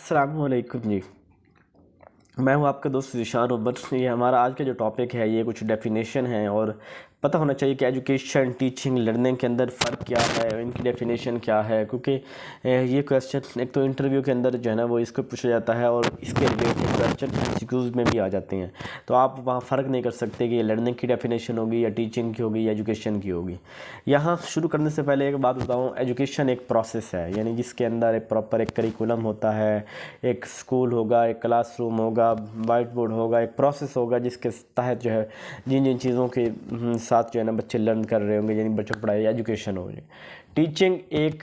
अस्सलामुअलैकुम जी। मैं हूं आपका दोस्त ज़ीशान उमर। ये हमारा आज का जो टॉपिक है ये कुछ डेफिनेशन है और पता होना चाहिए कि एजुकेशन, टीचिंग, लर्निंग के अंदर फ़र्क क्या है, इनकी डेफिनेशन क्या है, क्योंकि ये क्वेश्चन एक तो इंटरव्यू के अंदर जो है ना वो इसको पूछा जाता है और इसके रिलेटेड क्वेश्चन एमसीक्यूज़ में भी आ जाते हैं। तो आप वहाँ फ़र्क नहीं कर सकते कि ये लर्निंग की डेफिनेशन होगी या टीचिंग की होगी या एजुकेशन की होगी। यहाँ शुरू करने से पहले एक बात बताऊँ, एजुकेशन एक प्रोसेस है, यानी जिसके अंदर एक प्रॉपर एक करिकुलम होता है, एक स्कूल होगा, एक क्लासरूम होगा, वाइट बोर्ड होगा, एक प्रोसेस होगा जिसके तहत जो है जिन जिन चीज़ों के साथ जो है ना बच्चे लर्न कर रहे होंगे, यानी बच्चों को पढ़ाई एजुकेशन होगी। टीचिंग एक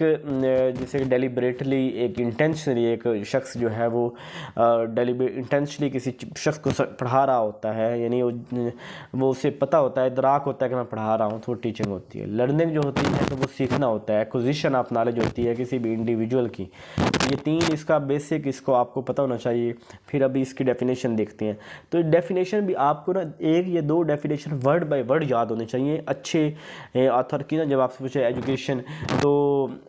जैसे डिलिबरेटली, एक इंटेंशनली एक शख्स जो है वो इंटेंशनली किसी शख्स को पढ़ा रहा होता है, यानी वो उसे पता होता है, इदराक होता है कि मैं पढ़ा रहा हूँ, तो टीचिंग होती है। लर्निंग जो होती है तो वो सीखना होता है, एक्विजिशन ऑफ नॉलेज होती है किसी भी इंडिविजुअल की। ये तीन इसका बेसिक, इसको आपको पता होना चाहिए। फिर अभी इसकी डेफिनेशन देखते हैं। तो डेफिनेशन भी आपको ना एक या दो डेफिनेशन वर्ड बाय वर्ड याद होने चाहिए अच्छे ऑथर की ना। जब आपसे पूछे एजुकेशन तो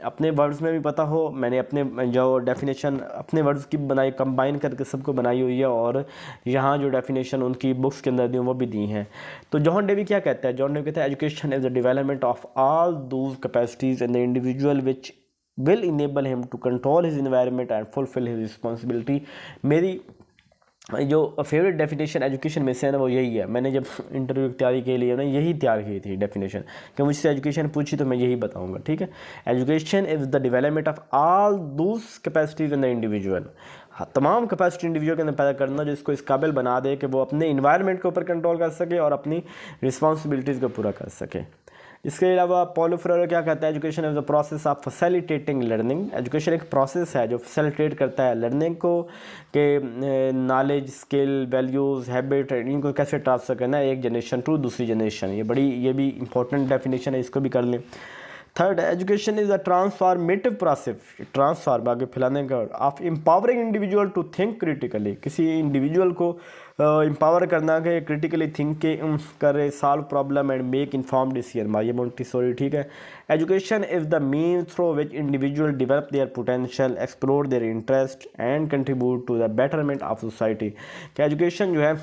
अपने वर्ड्स में भी पता हो। मैंने अपने जो डेफिनेशन अपने वर्ड्स की बनाई, कंबाइन करके सबको बनाई हुई है, और यहाँ जो डेफिनेशन उनकी बुक्स के अंदर दी वो भी दी हैं। तो जॉन डेवी क्या कहता है? जॉन डेवी कहता है education is the development of all those capacities in the individual which will enable him to control his environment and fulfill his responsibility। मेरी जो फेवरेट डेफिनेशन एजुकेशन में से है ना वो यही है। मैंने जब इंटरव्यू की तैयारी के लिए ना यही तैयार की थी डेफिनेशन, कि मुझसे एजुकेशन पूछी तो मैं यही बताऊंगा, ठीक है। Education is the development of all those capacities in the individual. तमाम कैपेसिटी इंडिविजुअल के अंदर पैदा करना जो इसको इस काबिल बना दे कि वो अपने इन्वायरमेंट के ऊपर कंट्रोल कर सके और अपनी रिस्पॉन्सिबिलिटीज़ को पूरा कर सके। इसके अलावा पॉलो फ्रेरो क्या कहता है? Education is the process of facilitating learning. Education एक प्रोसेस है जो फैसिलिटेट करता है लर्निंग को, कि नॉलेज, स्किल, वैल्यूज़, हैबिट, इनको कैसे ट्रांसफ़र करना है एक जनरेशन टू दूसरी जनरेशन। ये भी इंपॉर्टेंट डेफिनेशन है, इसको भी कर लें। Third, education is a transformative process, transform आगे फैलाने का, of empowering individual to think critically. किसी इंडिविजुअल को एम्पावर करना कि क्रिटिकली थिंक करे, solve problem and make inform decision. Maria Montessori, ठीक है। Education is the mean through which individual develop their potential, explore their interest and contribute to the betterment of society. कि education जो है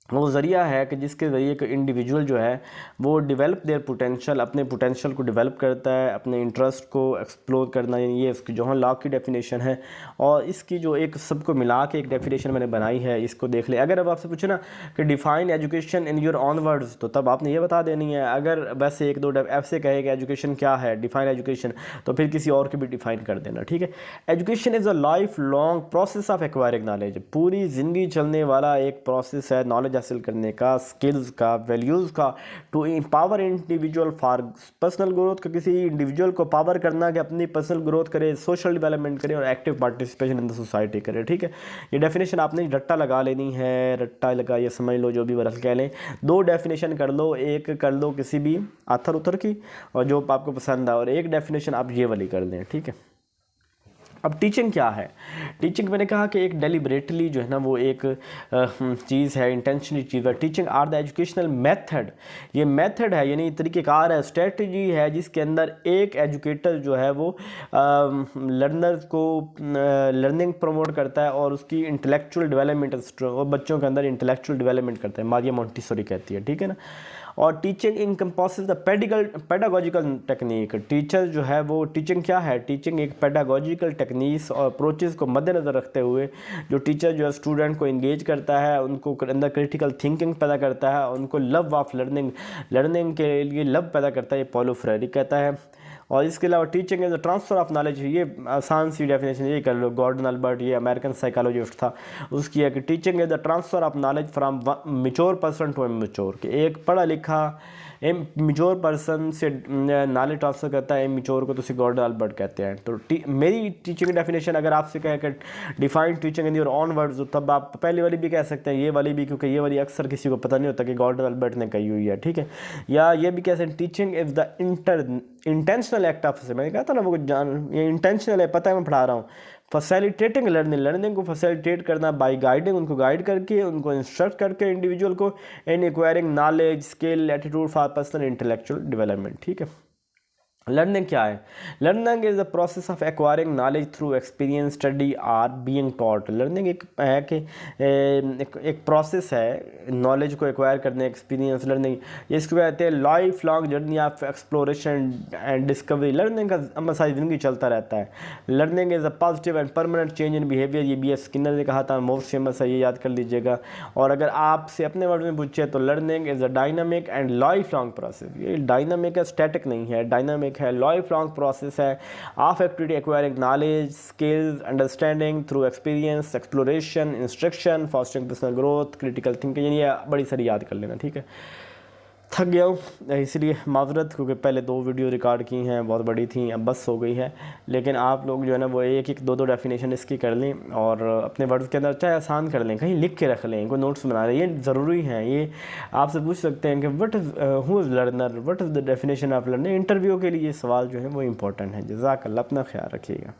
वो ज़रिया है कि जिसके ज़रिए एक इंडिविजुअल जो है वो डेवलप देयर पोटेंशियल, अपने पोटेंशियल को डेवलप करता है, अपने इंटरेस्ट को एक्सप्लोर करना, यानी ये उसकी जॉन लॉक की डेफिनेशन है। और इसकी जो एक सबको मिला के एक डेफिनेशन मैंने बनाई है, इसको देख ले। अगर अब आपसे पूछे ना कि define education in your on words, तो तब आपने ये बता देनी है। अगर वैसे एक दो ऐसे कहे कि एजुकेशन क्या है, डिफ़ाइन एजुकेशन, तो फिर किसी और की भी डिफ़ाइन कर देना, ठीक है। Education is a life long process of acquiring knowledge. पूरी ज़िंदगी चलने वाला एक प्रोसेस है नॉलेज हासिल करने का, स्किल्स का, वैल्यूज़ का, to empower individual for personal growth. का किसी इंडिविजुअल को पावर करना कि अपनी पर्सनल ग्रोथ करे, सोशल डेवलपमेंट करे और active participation in the society करे, ठीक है। ये डेफिनेशन आपने रट्टा लगा लेनी है, रट्टा लगा ये समझ लो, जो भी बरस कह लें। दो डेफिनेशन कर लो, एक कर लो किसी भी आथर उथर की और जो आपको पसंद है, और एक डेफिनेशन आप ये वाली कर लें, ठीक है। अब टीचिंग क्या है? टीचिंग मैंने कहा कि एक डेलिबरेटली जो है ना वो एक चीज़ है, इंटेंशनली चीज़ है। Teaching are the educational method. ये मेथड है, यानी तरीक़ेकार है, स्ट्रेटजी है, जिसके अंदर एक एजुकेटर जो है वो लर्नर्स को लर्निंग प्रमोट करता है और उसकी इंटेलेक्चुअल डेवलपमेंट और बच्चों के अंदर इंटेलेक्चुअल डेवलपमेंट करता है। मारिया मोंटेसोरी कहती है, ठीक है ना। और teaching encompasses the pedagogical technique. Teacher जो है वो, टीचिंग क्या है? टीचिंग एक पेडागोजिकल टेक्निक्स और अप्रोचेस को मद्देनज़र रखते हुए जो टीचर जो है स्टूडेंट को इंगेज करता है, उनको अंदर क्रिटिकल थिंकिंग पैदा करता है, उनको लव ऑफ लर्निंग के लिए लव पैदा करता है, ये पॉलो फ्रेरो कहता है। और इसके अलावा teaching is the transfer of knowledge. ये आसान सी डेफिनेशन ये कर लो, गॉर्डन अल्बर्ट, ये अमेरिकन साइकोलॉजिस्ट था, उसकी है कि teaching is the transfer of knowledge from mature person to immature. कि एक पढ़ा लिखा मेच्योर पर्सन से नॉलेज ट्रांसफ़र करता है, मेच्योर को तो गॉर्डन अल्बर्ट कहते हैं। तो मेरी टीचिंग डेफिनेशन अगर आपसे कहे कि define teaching in your on words, तब आप पहले वाली भी कह सकते हैं, ये वाली भी, क्योंकि ये वाली अक्सर किसी को पता नहीं होता कि गॉर्डन अल्बर्ट ने कही हुई है, ठीक है। या ये भी कह सकते हैं teaching is the intentional act of, से मैंने कहा था ना वो ये इंटेंशनल है, पता है मैं पढ़ा रहा हूँ। फैसिलिटेटिंग लर्निंग को फैसिलिटेट करना बाय गाइडिंग, उनको गाइड करके, उनको इंस्ट्रक्ट करके इंडिविजुअल को, and acquiring knowledge, skill, attitude for personal intellectual development, ठीक है। लर्निंग क्या है? Learning is the process of acquiring knowledge through experience, study or being taught. Learning एक है कि एक प्रोसेस है नॉलेज को एक्वायर करने, एक्सपीरियंस लर्निंग। इसको कहते हैं life long journey of exploration and discovery. Learning का सारी ज़िंदगी चलता रहता है। Learning is a positive and permanent change in behaviour. ये बी एस स्किनर ने कहा था, मोस्ट फेमस है, ये याद कर लीजिएगा। और अगर आपसे अपने वर्ड में पूछे तो learning is a dynamic and life long process. ये डायनामिक है, स्टैटिक नहीं है, डायनामिक है, लाइफ लॉन्ग प्रोसेस है of activity acquiring knowledge, skills, understanding through experience, exploration, instruction, fostering personal growth, critical thinking. यानी बड़ी सारी याद कर लेना, ठीक है। थक गया हूँ इसलिए माजरत, क्योंकि पहले 2 वीडियो रिकॉर्ड की हैं, बहुत बड़ी थी, अब बस हो गई है। लेकिन आप लोग जो है ना वो एक एक 2 डेफिनेशन इसकी कर लें और अपने वर्ड्स के अंदर चाहे आसान कर लें, कहीं लिख के रख लें, कोई नोट्स बना लें, ये ज़रूरी है। ये आपसे पूछ सकते हैं कि what is who is learner, what is the definition of learning. Interview के लिए ये सवाल जो है वो इंपॉर्टेंट है। जज़ाकल्लाह, अपना ख्याल रखिएगा।